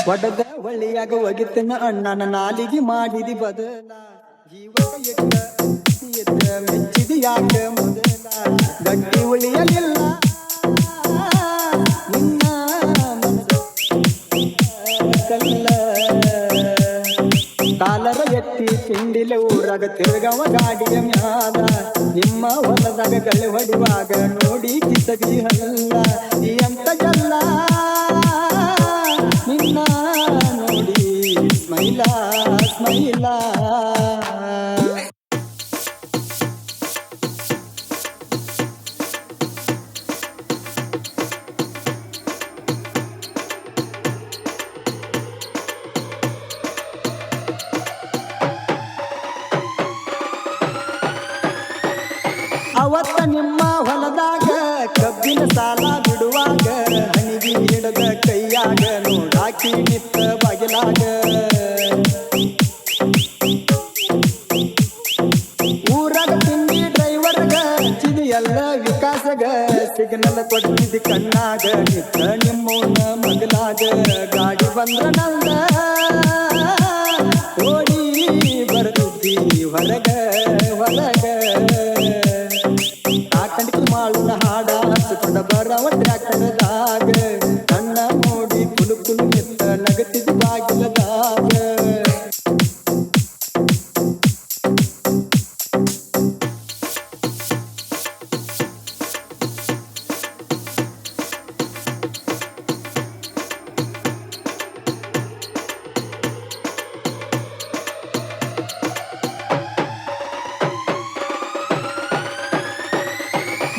ಒಡದ ಒಳ್ಳಿಯಾಗ ಒಗಿತನ ಅಣ್ಣನ ನಾಲಿಗೆ ಮಾಡಿದಿ ಬದಲ ಜೀವಕ ಎತ್ತ ಮೆಚ್ಚಿದಿ ಯಾಕ ಮೊದಲ ಗಟ್ಟಿ ಉಳಿಯಲಿಲ್ಲ ನಿನ್ನ ಕಲ್ಲ ಕಾಲರ ಎತ್ತಿ ತಿಂಡಿಲೆ ಊರಾಗ ತಿರುಗವ ಗಾಡಿಯ ಮ್ಯಾಲ ನಿಮ್ಮ ಹೊಲದಾಗ ಗಳೆ ಹೊಡಿವಾಗ ನೋಡಿ ಕಿಸದಿ ಹಲ್ಲ ಎಂತ ಜಲ್ಲ ನಿನ್ನ ನೋಡಿ ಸ್ಮೈಲ ಸ್ಮೈಲ ಅವತ್ತ ನಿಮ್ಮ ಹೊಲದಾಗ ಕಬ್ಬಿನ ಸಾಲ ಬಿಡುವಾಗ ಹಣಿಗಿ ಹಿಡದ ಕೈಯಾಗ ನೋಡಾಕಿ ನಿತ್ತ ಬಾಗಿಲಾಗ ಊರಾಗ ತಿಂಡಿ ಡ್ರೈವರ್ಗ ಹಚ್ಚಿದಿ ಎಲ್ಲ ವಿಕಾಸಗ ಸಿಗ್ನಲ್ ಕೊಟ್ಟಿದ್ದಿ ಕಣ್ಣಾಗ ನಿತ್ತ ನಿಮ್ಮವನ ಮಗಲಾಗ ಗಾಡಿ ಬಂದ್ರ ನಂದ ಓಡಿ ಬರ್ತಿದ್ದಿ ಹೊರಗ ಹೊರಗ ಕಾಕಂಡಿಗೆ ಮಾಳುನ ಹಾಡ ಹಚ್ಚಿಕೊಂಡ ಬರವ ಟ್ರ್ಯಾಕ್ಟರ್ದಾಗ ನನ್ನ ನೋಡಿ ಕುಲು ಕುಲು ನಿತ್ತ ನಗತಿದ್ ಬಾಗಿಲದಾಗ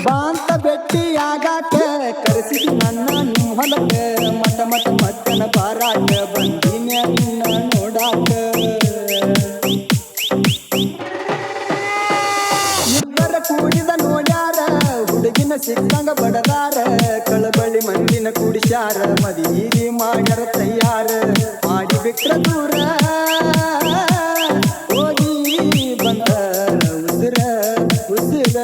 ಬಾಂತ ಬೆಟ್ಟಿ ಆಗಾಕ ಕರೆಸಿದಿ ನನ್ನ ನಿಮ್ಮ ಹೊಲಕ್ಕ ಮಟ ಮಟ ಮಟ್ಟನ ಬಾರಾಕ ಬಂದಿನ ನಿನ್ನ ನೋಡಾಕ ಇಬ್ಬರ ಕೂಡಿದ ನೋಡ್ಯಾರ ಹುಡುಗಿನ ಸಿಕ್ಕಂಗ ಬಡದಾರ ಕಳಬಳ್ಳಿ ಮಂದಿನ ಕೂಡಿಸ್ಯಾರ ಮದುವೆ ಮಾಡ್ಯಾರ ತಯ್ಯಾರ ಮಾಡಿ ಬಿಟ್ರ ದೂರ ಹೋಗಿ ಬಂದ ಉಸಿರ ಉಸಿರ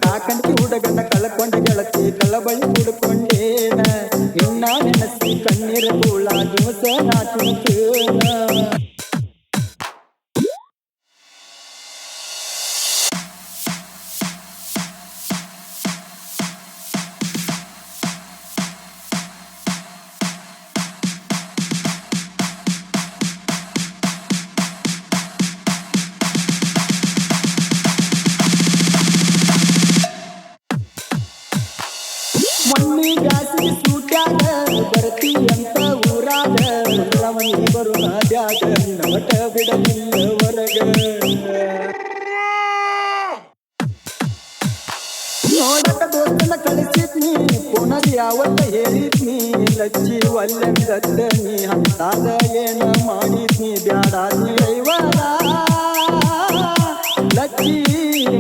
ಕಾಕಂಡಿಗೆ ಹುಡುಗನ ಕಳ್ಕೊಂಡ ಗೆಳತಿ ಕಳಬಳಿ ಹುಡುಕೊಂಡೇನ ಇನ್ನ ನೆನಸಿ ಕಣ್ಣೀರ ಕೂಳ ದಿವಸ ನಾಚುತ್ತೇನ ಮೊನ್ನೆ ಬ್ಯಾಸಿಗೆ ಸೂಟ್ಯಾಗ ಬರ್ತಿ ಅಂತ ಊರಾಗ ರಮಣಿ ಬರು ನಾದ್ಯಾಗ ನಮಟ ಬಿಡಲಿಲ್ಲ ಹೊರಗ ನೋಡಕ ದೋಸ್ತನ ಕಳಿಸಿದ್ನಿ ಪುನದಿ ಯಾವತ್ತ ಹೇಳಿದ್ನಿ ಲಚ್ಚಿ ಒಲ್ಲೆಂದತ್ತ ನೀ ಅಂತಾದ ಏನ ಮಾಡಿದ್ನಿ ಬ್ಯಾಡಾದ್ನಿ ಐವಾರ ಲಚ್ಚಿ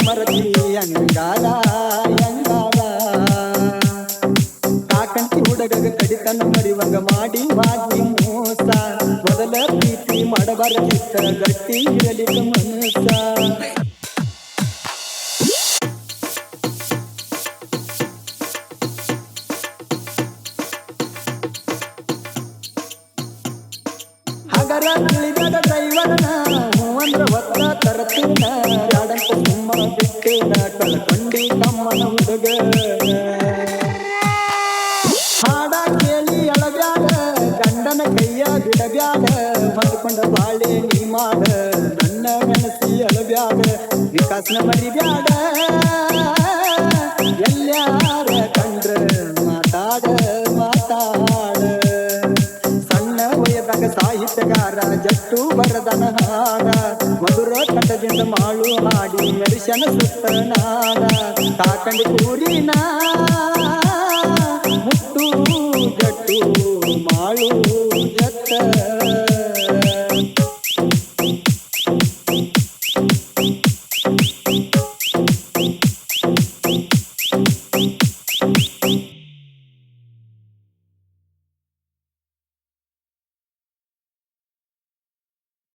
ಮರತಿ ಅಂಗಾಲ ಕಾಕಂಟಿ ಹುಡುಗಗ ಕಡಿತನ ಮರಿವಂಗ ಮಾಡಿ ಬಾಗಿ ಮೋಸ ಮೊದಲ ಪ್ರೀತಿ ಮಾಡಬಾರದಿತ್ತ ಗಟ್ಟಿ ಇರಲಿಕ್ಕ ಮನಸ ಹಗರ ತಿಳಿದ ಡ್ರೈವರ್ನ ಹೂವಂದ್ರ ಹೊತ್ತ ತರತಿನ ಯಾಡಂತ ಸುಮ್ಮ ಬಿಟ್ಟಿನ ಕಳ್ಕೊಂಡಿ ತಮ್ಮನ ಹುಡುಗ ಹಾಡ ಕೇಳಿ ಅಳಬ್ಯಾಡ ಗಂಡನ ಕೈಯ ಬಿಡಬ್ಯಾಡ ಹೊಂದ್ಕೊಂಡ ಬಾಳೆ ನೀ ಮಾಡ ನನ್ನ ಮನಸ್ಸಿ ಅಳಬ್ಯಾಡ ವಿಕಾಸನ ಮರಿಬ್ಯಾಡ ಎಲ್ಲ್ಯಾರ ಕಂಡ್ರ ಮಾತಾಡ ಮಾತಾಡ ಸಣ್ಣ ವಯದಾಗ ಸಾಹಿತ್ಯಗಾರ ಜಟ್ಟು ಬರದನ ಹಾಡ ಮಧುರ ಕಂಠದಿಂದ ಮಾಳು ಹಾಡಿ ಮೆರಿಸನ ಸುತ್ತ ನಾಡ ಕಾಕಂಡಿ ಕೂರಿನ ಮುಟ್ಟು ಜಟ್ಟು ಮಾಳು